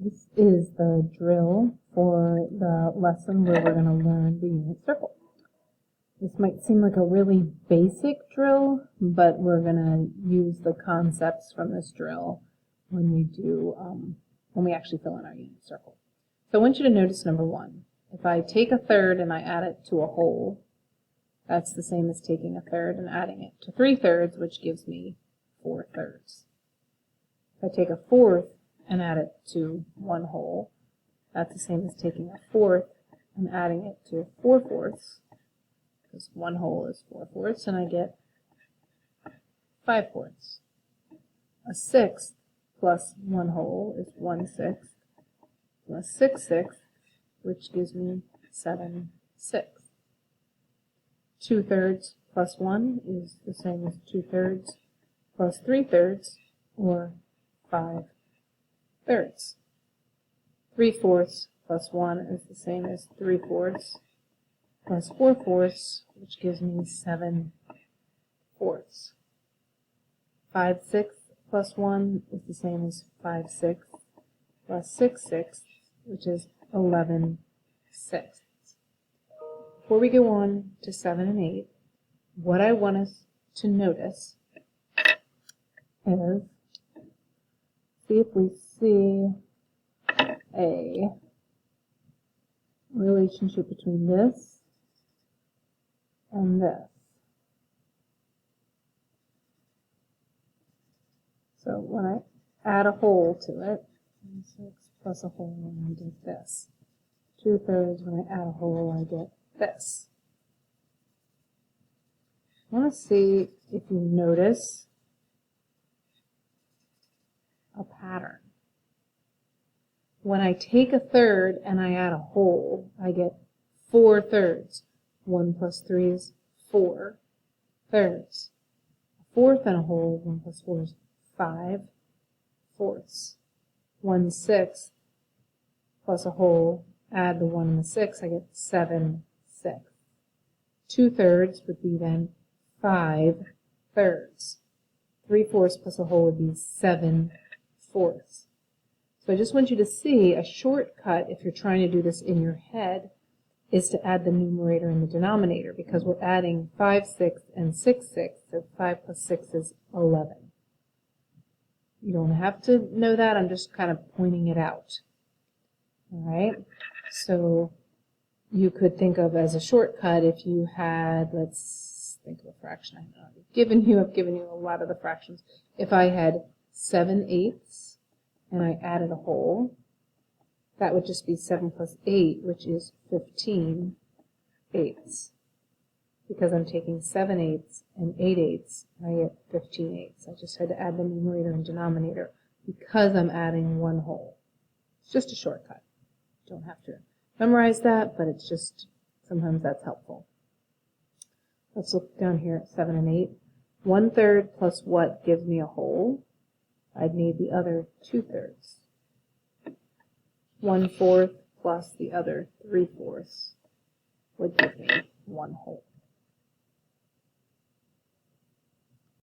This is the drill for the lesson where we're going to learn the unit circle. This might seem like a really basic drill, but we're going to use the concepts from this drill when we actually fill in our unit circle. So I want you to notice number one. If I take a third and I add it to a whole, that's the same as taking a third and adding it to 3/3, which gives me 4/3. If I take a fourth and add it to one whole, that's the same as taking a fourth and adding it to 4/4, because one whole is 4/4, and I get 5/4. A sixth plus one whole is 1/6, plus 6/6, which gives me 7/6. 2/3 plus 1 is the same as 2/3 plus 3/3, or 5/3. 3/4 plus 1 is the same as 3/4 plus 4/4, which gives me 7/4. 5/6 plus 1 is the same as 5/6 plus 6/6, which is 11/6. Before we go on to 7 and 8, what I want us to notice is, see if we see a relationship between this and this. So when I add a whole to it, 6 plus a whole, and I get this. 2/3, when I add a whole, I get this. I want to see if you notice a pattern. When I take a third and I add a whole, I get 4/3. 1 plus 3 is 4/3. A fourth and a whole, 1 plus 4 is 5/4. 1/6 plus a whole, add the 1 and the 6, I get 7/6. 2/3 would be then 5/3. 3/4 plus a whole would be 7/4. So I just want you to see a shortcut, if you're trying to do this in your head, is to add the numerator and the denominator, because we're adding 5/6 and 6/6, so 5 plus 6 is 11. You don't have to know that, I'm just kind of pointing it out. Alright, so you could think of as a shortcut if you had, let's think of a fraction I've given you a lot of the fractions. If I had 7/8 and I added a whole, that would just be 7 plus 8, which is 15/8. Because I'm taking 7/8 and 8/8, I get 15/8. I just had to add the numerator and denominator because I'm adding one whole. It's just a shortcut. Don't have to memorize that, but it's just, sometimes that's helpful. Let's look down here at 7 and 8. 1/3 plus what gives me a whole? I'd need the other 2/3. 1/4 plus the other 3/4 would give me one whole.